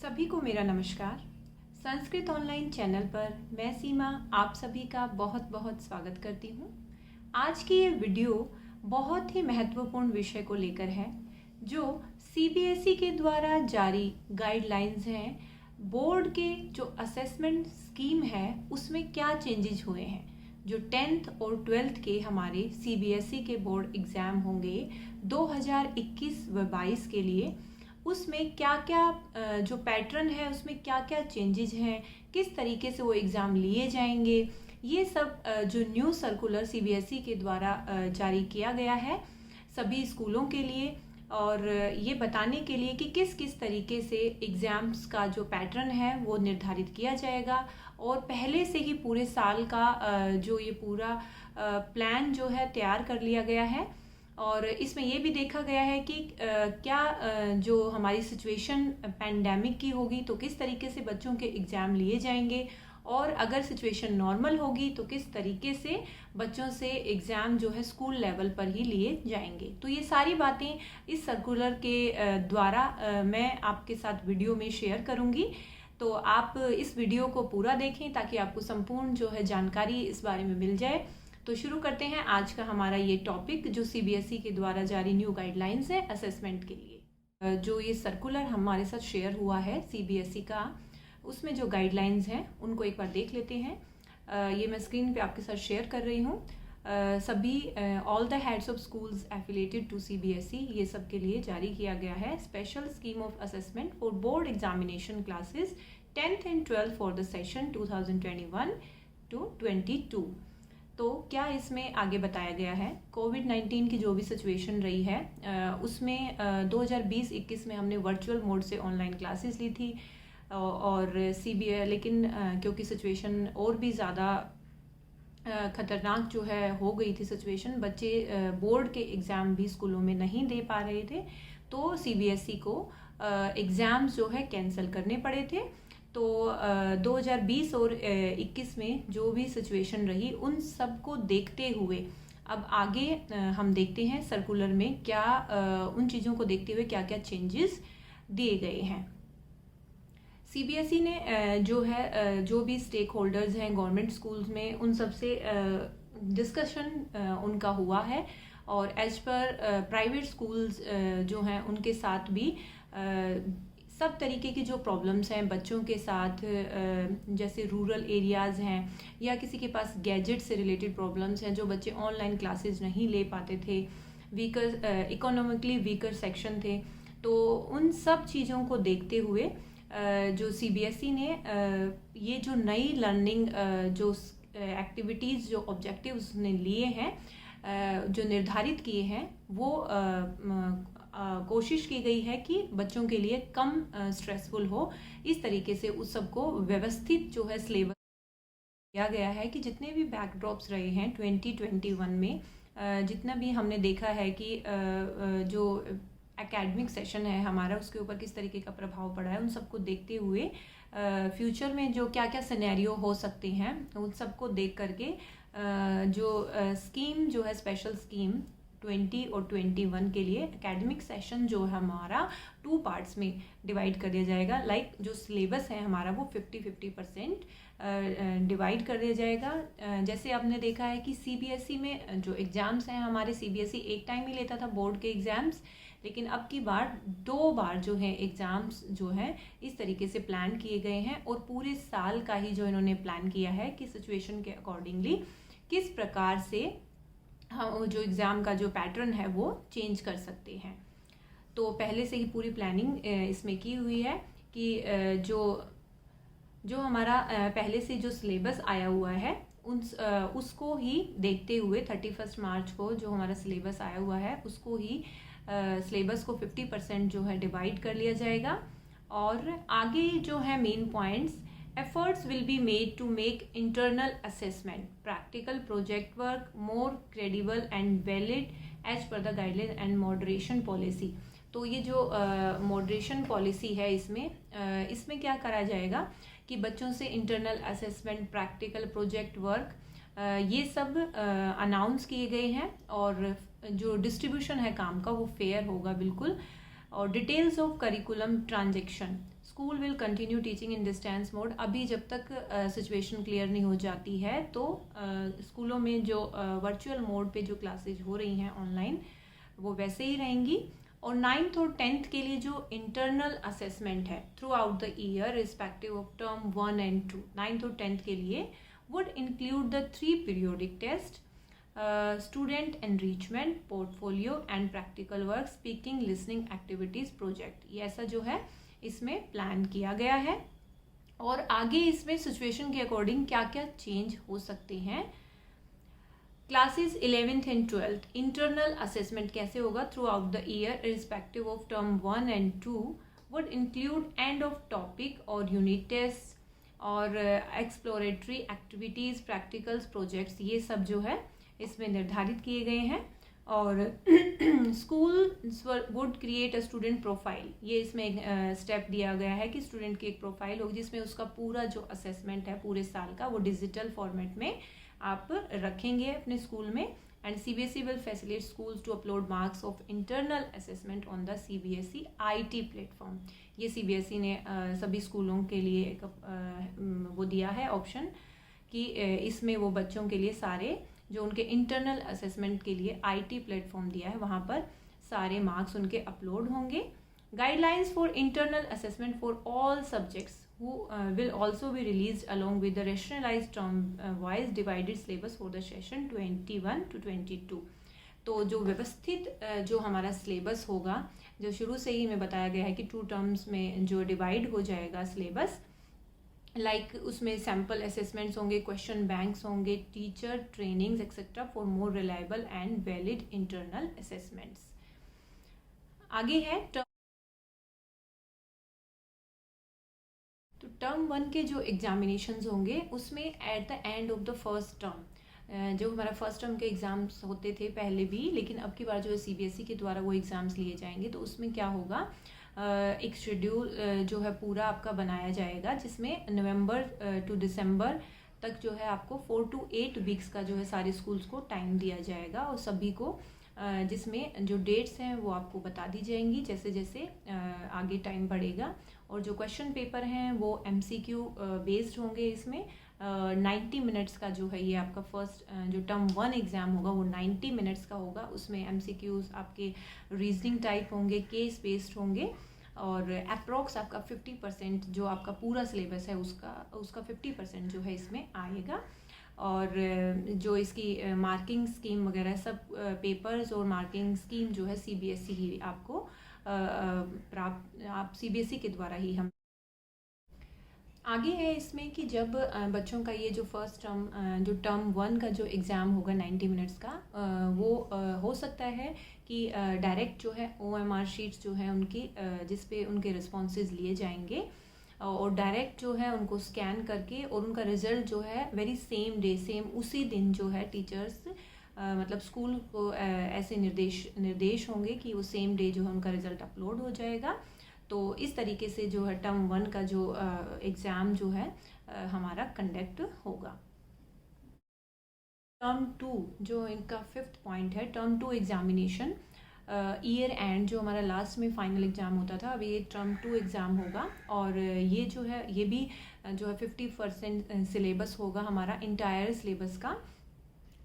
सभी को मेरा नमस्कार। संस्कृत ऑनलाइन चैनल पर मैं सीमा आप सभी का बहुत बहुत स्वागत करती हूँ। आज की ये वीडियो बहुत ही महत्वपूर्ण विषय को लेकर है, जो सीबीएसई के द्वारा जारी गाइडलाइंस हैं। बोर्ड के जो असेसमेंट स्कीम है उसमें क्या चेंजेस हुए हैं। जो 10th और 12th के हमारे सीबीएसई के बोर्ड एग्ज़ाम होंगे 2021 व 22 के लिए, उसमें क्या क्या जो पैटर्न है उसमें क्या क्या चेंजेस हैं, किस तरीके से वो एग्ज़ाम लिए जाएंगे, ये सब जो न्यू सर्कुलर सीबीएसई के द्वारा जारी किया गया है सभी स्कूलों के लिए, और ये बताने के लिए कि किस किस तरीके से एग्ज़ाम्स का जो पैटर्न है वो निर्धारित किया जाएगा। और पहले से ही पूरे साल का जो ये पूरा प्लान जो है तैयार कर लिया गया है। और इसमें ये भी देखा गया है कि क्या जो हमारी सिचुएशन पैंडेमिक की होगी तो किस तरीके से बच्चों के एग्ज़ाम लिए जाएंगे, और अगर सिचुएशन नॉर्मल होगी तो किस तरीके से बच्चों से एग्ज़ाम जो है स्कूल लेवल पर ही लिए जाएंगे। तो ये सारी बातें इस सर्कुलर के द्वारा मैं आपके साथ वीडियो में शेयर करूँगी। तो आप इस वीडियो को पूरा देखें ताकि आपको संपूर्ण जो है जानकारी इस बारे में मिल जाए। तो शुरू करते हैं आज का हमारा ये टॉपिक, जो सीबीएसई के द्वारा जारी न्यू गाइडलाइंस है असेसमेंट के लिए। जो ये सर्कुलर हमारे साथ शेयर हुआ है सीबीएसई का, उसमें जो गाइडलाइंस हैं उनको एक बार देख लेते हैं। ये मैं स्क्रीन पे आपके साथ शेयर कर रही हूँ। सभी all the heads of schools affiliated to CBSE, ये सब के लिए जारी किया गया है special scheme of assessment for board examination classes 10th and 12th for the session 2021 to 22। तो क्या इसमें आगे बताया गया है, कोविड-19 की जो भी सिचुएशन रही है उसमें 2020-21 में हमने वर्चुअल मोड से ऑनलाइन क्लासेस ली थी, और लेकिन क्योंकि सिचुएशन और भी ज़्यादा ख़तरनाक जो है हो गई थी सिचुएशन, बच्चे बोर्ड के एग्ज़ाम भी स्कूलों में नहीं दे पा रहे थे, तो सीबीएसई को एग्ज़ाम्स जो है कैंसिल करने पड़े थे। तो 2020 और 21 में जो भी सिचुएशन रही उन सब को देखते हुए अब आगे हम देखते हैं सर्कुलर में क्या उन चीज़ों को देखते हुए क्या क्या चेंजेस दिए गए हैं। सीबीएसई ने जो है जो भी स्टेक होल्डर्स हैं गवर्नमेंट स्कूल्स में, उन सब से डिस्कशन उनका हुआ है, और एज पर प्राइवेट स्कूल्स जो हैं उनके साथ भी सब तरीके की जो प्रॉब्लम्स हैं बच्चों के साथ, जैसे रूरल एरियाज़ हैं या किसी के पास गैजेट से रिलेटेड प्रॉब्लम्स हैं, जो बच्चे ऑनलाइन क्लासेस नहीं ले पाते थे, वीकर इकोनॉमिकली वीकर सेक्शन थे, तो उन सब चीज़ों को देखते हुए जो सीबीएसई ने ये जो नई लर्निंग जो एक्टिविटीज़ जो ऑब्जेक्टिव्स ने लिए हैं जो निर्धारित किए हैं वो कोशिश की गई है कि बच्चों के लिए कम स्ट्रेसफुल हो। इस तरीके से उस सबको व्यवस्थित जो है सिलेबस किया गया है कि जितने भी बैकड्रॉप्स रहे हैं 2021 में, जितना भी हमने देखा है कि जो एकेडमिक सेशन है हमारा उसके ऊपर किस तरीके का प्रभाव पड़ा है, उन सबको देखते हुए फ्यूचर में जो क्या क्या सिनेरियो हो सकते हैं उन सबको देख करके जो स्कीम जो है स्पेशल स्कीम 20 और 21 के लिए एकेडमिक सेशन जो है हमारा 2 पार्ट्स में डिवाइड कर दिया जाएगा। लाइक जो सिलेबस है हमारा वो 50-50% डिवाइड कर दिया जाएगा। जैसे आपने देखा है कि सीबीएसई में जो एग्ज़ाम्स हैं हमारे, सीबीएसई एक टाइम ही लेता था बोर्ड के एग्ज़ाम्स, लेकिन अब की बार 2 बार जो है एग्ज़ाम्स जो है इस तरीके से प्लान किए गए हैं, और पूरे साल का ही जो इन्होंने प्लान किया है कि सिचुएशन के अकॉर्डिंगली किस प्रकार से हम जो एग्ज़ाम का जो पैटर्न है वो चेंज कर सकते हैं। तो पहले से ही पूरी प्लानिंग इसमें की हुई है कि जो हमारा पहले से जो सिलेबस आया हुआ है उसको ही देखते हुए 31 मार्च को जो हमारा सिलेबस आया हुआ है उसको ही सिलेबस को 50% जो है डिवाइड कर लिया जाएगा। और आगे जो है main points, efforts will be made to make internal assessment, practical project work more credible and valid as per the guideline and moderation policy। तो ये जो मॉडरेशन पॉलिसी है इसमें क्या करा जाएगा कि बच्चों से internal assessment, practical project work ये सब अनाउंस किए गए हैं, और जो डिस्ट्रीब्यूशन है काम का वो फेयर होगा बिल्कुल। और details of curriculum transaction, school will continue teaching in distance mode. अभी जब तक सिचुएशन क्लियर नहीं हो जाती है तो स्कूलों में जो वर्चुअल मोड पे जो क्लासेज हो रही हैं ऑनलाइन वो वैसे ही रहेंगी। और 9th और 10th के लिए जो इंटरनल असेसमेंट है through out the year respective of term 1 and 2, 9th और 10th के लिए would include the 3 periodic tests, student enrichment, portfolio and practical work, speaking, listening activities, project। ये ऐसा जो है इसमें प्लान किया गया है। और आगे इसमें सिचुएशन के अकॉर्डिंग क्या क्या चेंज हो सकते हैं। Classes 11th and 12th internal assessment कैसे होगा through out the year respective of term 1 and 2 would include end of topic और यूनिट टेस्ट और एक्सप्लोरेटरी एक्टिविटीज़, प्रैक्टिकल्स, प्रोजेक्ट्स, ये सब जो है इसमें निर्धारित किए गए हैं। और school would create a student profile, ये इसमें एक स्टेप दिया गया है कि स्टूडेंट की एक प्रोफाइल होगी जिसमें उसका पूरा जो असेसमेंट है पूरे साल का वो डिजिटल फॉर्मेट में आप रखेंगे अपने स्कूल में। And CBSE will facilitate schools to upload marks of internal assessment on the CBSE IT platform. ये CBSE ने सभी स्कूलों के लिए एक वो दिया है ऑप्शन कि इसमें वो बच्चों के लिए सारे जो उनके इंटरनल असेसमेंट के लिए IT प्लेटफॉर्म दिया है वहाँ पर सारे मार्क्स उनके अपलोड होंगे। Guidelines for internal assessment for all subjects who will also be released along with the rationalized term wise divided syllabus for the session 21 to 22। तो जो व्यवस्थित जो हमारा सिलेबस होगा, जो शुरू से ही हमें बताया गया है कि 2 टर्म्स में जो डिवाइड हो जाएगा सिलेबस, लाइक उसमें सैम्पल असेसमेंट्स होंगे, क्वेश्चन बैंक्स होंगे, teacher trainings etcetera for more reliable and valid internal assessments. आगे है तो टर्म 1 के जो एग्जामिनेशंस होंगे उसमें at the end of the first term जो हमारा फर्स्ट टर्म के एग्ज़ाम्स होते थे पहले भी, लेकिन अब की बार जो है CBSE के द्वारा वो एग्ज़ाम्स लिए जाएंगे। तो उसमें क्या होगा, एक शेड्यूल जो है पूरा आपका बनाया जाएगा जिसमें नवंबर टू दिसंबर तक जो है आपको 4 to 8 वीक्स का जो है सारे स्कूल्स को टाइम दिया जाएगा और सभी को जिसमें जो डेट्स हैं वो आपको बता दी जाएंगी जैसे जैसे आगे टाइम बढ़ेगा। और जो क्वेश्चन पेपर हैं वो MCQ बेस्ड होंगे। इसमें 90 मिनट्स का जो है ये आपका फर्स्ट जो टर्म 1 एग्ज़ाम होगा वो 90 मिनट्स का होगा। उसमें MCQs आपके रीजनिंग टाइप होंगे, केस बेस्ड होंगे और अप्रॉक्स आपका 50% जो आपका पूरा सिलेबस है उसका 50% जो है इसमें आएगा। और जो इसकी मार्किंग स्कीम वगैरह सब पेपर्स और मार्किंग स्कीम जो है CBSE ही आपको आप CBSE के द्वारा ही हम आगे है इसमें कि जब बच्चों का ये जो फर्स्ट टर्म जो टर्म 1 का जो एग्ज़ाम होगा 90 मिनट्स का वो हो सकता है कि डायरेक्ट जो है OMR शीट्स जो है उनकी जिस पे उनके रिस्पॉन्सेज लिए जाएंगे और डायरेक्ट जो है उनको स्कैन करके और उनका रिज़ल्ट जो है वेरी सेम डे सेम उसी दिन जो है टीचर्स मतलब स्कूल को ऐसे निर्देश होंगे कि वो सेम डे जो है उनका रिज़ल्ट अपलोड हो जाएगा। तो इस तरीके से जो है टर्म 1 का जो एग्ज़ाम जो है हमारा कंडक्ट होगा। टर्म 2 जो इनका 5th पॉइंट है, टर्म 2 एग्जामिनेशन ईयर एंड जो हमारा लास्ट में फाइनल एग्ज़ाम होता था, अभी ये टर्म 2 एग्ज़ाम होगा। और ये जो है ये भी जो है 50% सिलेबस होगा हमारा इंटायर सिलेबस का,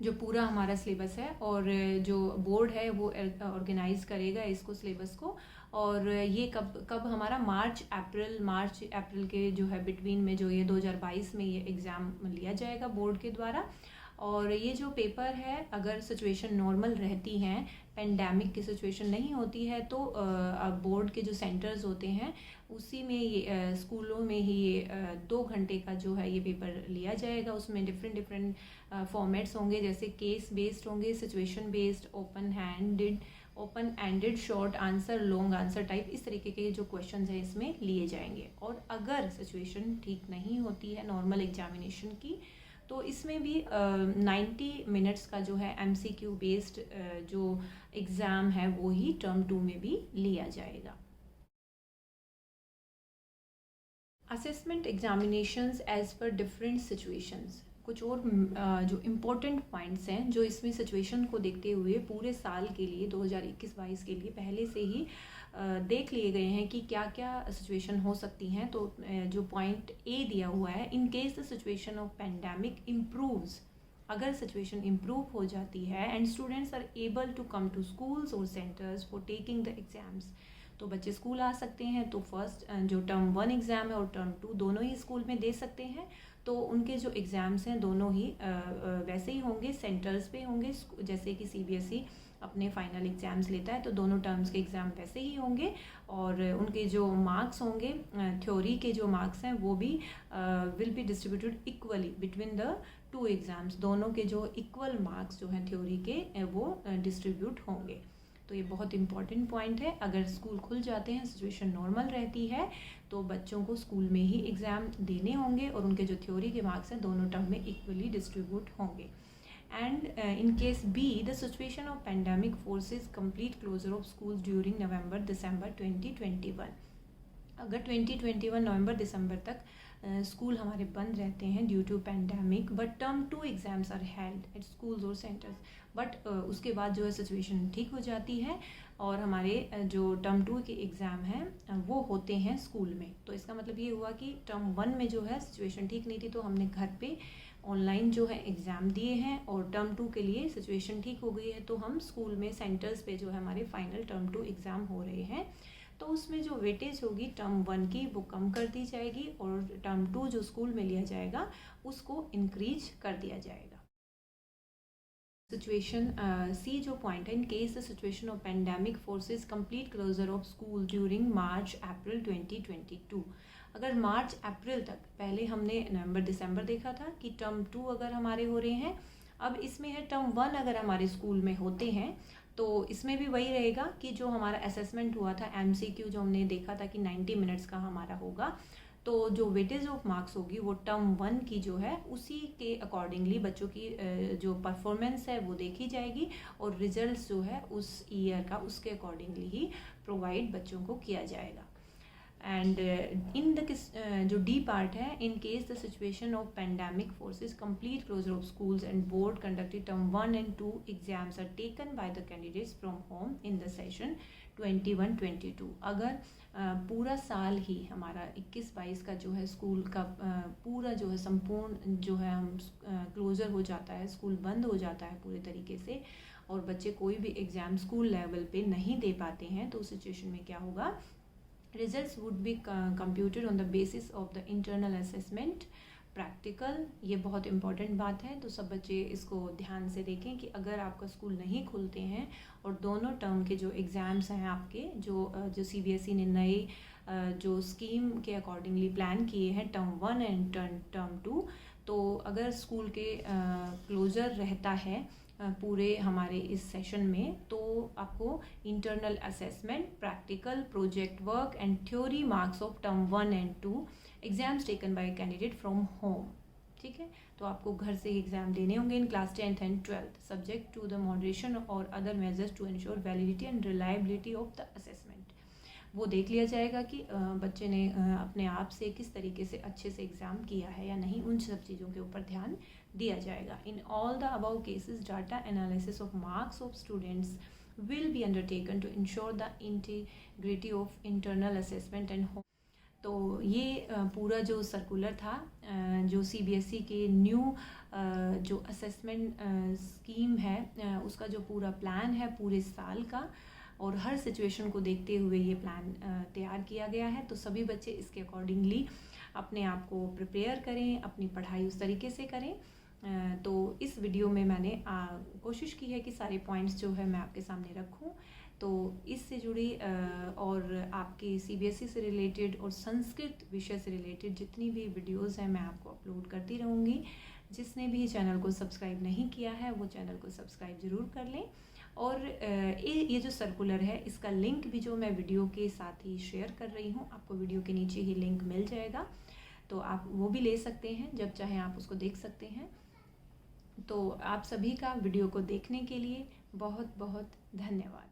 जो पूरा हमारा सिलेबस है। और जो बोर्ड है वो ऑर्गेनाइज करेगा इसको सिलेबस को। और ये कब हमारा मार्च अप्रैल के जो है बिटवीन में जो ये 2022 में ये एग्ज़ाम लिया जाएगा बोर्ड के द्वारा। और ये जो पेपर है अगर सिचुएशन नॉर्मल रहती हैं, पेंडेमिक की सिचुएशन नहीं होती है, तो बोर्ड के जो सेंटर्स होते हैं उसी में ये स्कूलों में ही ये 2 घंटे का जो है ये पेपर लिया जाएगा। उसमें डिफरेंट फॉर्मेट्स होंगे, जैसे केस बेस्ड होंगे, situation based, open ended, short answer, long answer type, इस तरीके के जो क्वेश्चन हैं इसमें लिए जाएंगे। और अगर सिचुएशन ठीक नहीं होती है नॉर्मल एग्जामिनेशन की तो इसमें भी 90 मिनट्स का जो है MCQ बेस्ड जो एग्ज़ाम है वो ही टर्म 2 में भी लिया जाएगा। Assessment examinations as per different situations, कुछ और जो इम्पोर्टेंट पॉइंट्स हैं जो इसमें सिचुएशन को देखते हुए पूरे साल के लिए 2021-22 के लिए पहले से ही देख लिए गए हैं कि क्या क्या सिचुएशन हो सकती हैं। तो जो पॉइंट ए दिया हुआ है, in case the situation of pandemic improves, अगर सिचुएशन इम्प्रूव हो जाती है and students are able to come to schools और centres for taking the exams, तो बच्चे स्कूल आ सकते हैं। तो फर्स्ट जो टर्म 1 एग्ज़ाम है और टर्म 2 दोनों ही स्कूल में दे सकते हैं। तो उनके जो एग्ज़ाम्स हैं दोनों ही वैसे ही होंगे, सेंटर्स पे होंगे, जैसे कि सीबीएसई अपने फाइनल एग्ज़ाम्स लेता है, तो दोनों टर्म्स के एग्ज़ाम वैसे ही होंगे। और उनके जो मार्क्स होंगे, थ्योरी के जो मार्क्स हैं वो भी will be distributed equally between the 2 exams, दोनों के जो इक्वल मार्क्स जो हैं थ्योरी के वो डिस्ट्रीब्यूट होंगे। तो ये बहुत इंपॉर्टेंट पॉइंट है। अगर स्कूल खुल जाते हैं, सिचुएशन नॉर्मल रहती है, तो बच्चों को स्कूल में ही एग्ज़ाम देने होंगे और उनके जो थ्योरी के मार्क्स हैं दोनों टर्म में इक्वली डिस्ट्रीब्यूट होंगे। And in case B, the situation of pandemic forces complete closure of schools during November December 2021, अगर 2021 नवंबर दिसंबर तक स्कूल हमारे बंद रहते हैं due to pandemic, but term 2 exams are held at schools और सेंटर्स, बट उसके बाद जो है सिचुएशन ठीक हो जाती है और हमारे जो टर्म 2 के एग्ज़ाम हैं वो होते हैं स्कूल में। तो इसका मतलब ये हुआ कि टर्म 1 में जो है सिचुएशन ठीक नहीं थी, तो हमने घर पे ऑनलाइन जो है एग्ज़ाम दिए हैं, और टर्म 2 के लिए सिचुएशन ठीक हो गई है तो हम स्कूल में सेंटर्स पे जो है हमारे फाइनल टर्म 2 एग्ज़ाम हो रहे हैं। तो उसमें जो वेटेज होगी टर्म 1 की वो कम कर दी जाएगी और टर्म 2 जो स्कूल में लिया जाएगा उसको इंक्रीज कर दिया जाएगा। सिचुएशन सी जो पॉइंट है, in case the situation of pandemic forces complete closure of school during March April 2022, अगर मार्च अप्रैल तक, पहले हमने नवंबर दिसंबर देखा था कि टर्म 2 अगर हमारे हो रहे हैं, अब इसमें है टर्म 1 अगर हमारे स्कूल में होते हैं, तो इसमें भी वही रहेगा कि जो हमारा असेसमेंट हुआ था एमसीक्यू जो हमने देखा था कि 90 मिनट्स का हमारा होगा, तो जो वेटेज ऑफ मार्क्स होगी वो टर्म 1 की जो है उसी के अकॉर्डिंगली बच्चों की जो परफॉर्मेंस है वो देखी जाएगी और रिजल्ट्स जो है उस ईयर का उसके अकॉर्डिंगली ही प्रोवाइड बच्चों को किया जाएगा। एंड इन द जो डी पार्ट है, in case the situation of pandemic forces complete closure of schools and board conducted term 1 and 2 exams are taken by the candidates from home in the session 21-22, अगर पूरा साल ही हमारा 21-22 का जो है school का पूरा जो है संपूर्ण जो है हम क्लोजर हो जाता है, स्कूल बंद हो जाता है पूरे तरीके से और बच्चे कोई भी एग्ज़ाम स्कूल लेवल पे नहीं दे पाते हैं, तो उस सिचुएशन में क्या होगा, results would be computed on the basis of the internal assessment practical. ये बहुत इंपॉर्टेंट बात है, तो सब बच्चे इसको ध्यान से देखें कि अगर आपका स्कूल नहीं खुलते हैं और दोनों टर्म के जो एग्ज़ाम्स हैं आपके जो सीबीएसई ने नए जो स्कीम के अकॉर्डिंगली प्लान किए हैं टर्म 1 एंड टर्म 2, तो अगर स्कूल के क्लोज़र रहता है पूरे हमारे इस सेशन में, तो आपको internal assessment, practical, project work and theory marks of term 1 and 2 exams taken by candidate from home, ठीक है। तो आपको घर से एग्जाम देने होंगे in class 10th and 12th subject to the moderation और other measures to ensure validity and reliability of the assessment. वो देख लिया जाएगा कि बच्चे ने अपने आप से किस तरीके से अच्छे से एग्ज़ाम किया है या नहीं, उन सब चीज़ों के ऊपर ध्यान दिया जाएगा। In all the above cases data analysis of marks of students will be undertaken to ensure the integrity of internal assessment and home. तो ये पूरा जो सर्कुलर था जो सीबीएसई के न्यू जो असेसमेंट स्कीम है उसका जो पूरा प्लान है पूरे साल का और हर सिचुएशन को देखते हुए ये प्लान तैयार किया गया है। तो सभी बच्चे इसके अकॉर्डिंगली अपने आप को प्रिपेयर करें, अपनी पढ़ाई उस तरीके से करें। तो इस वीडियो में मैंने कोशिश की है कि सारे पॉइंट्स जो है मैं आपके सामने रखूं। तो इससे जुड़ी और आपके सीबीएसई से रिलेटेड और संस्कृत विषय से रिलेटेड जितनी भी वीडियोस हैं मैं आपको अपलोड करती रहूँगी। जिसने भी चैनल को सब्सक्राइब नहीं किया है वो चैनल को सब्सक्राइब ज़रूर कर लें। और ये जो सर्कुलर है इसका लिंक भी जो मैं वीडियो के साथ ही शेयर कर रही हूँ, आपको वीडियो के नीचे ही लिंक मिल जाएगा, तो आप वो भी ले सकते हैं, जब चाहे आप उसको देख सकते हैं। तो आप सभी का वीडियो को देखने के लिए बहुत बहुत धन्यवाद।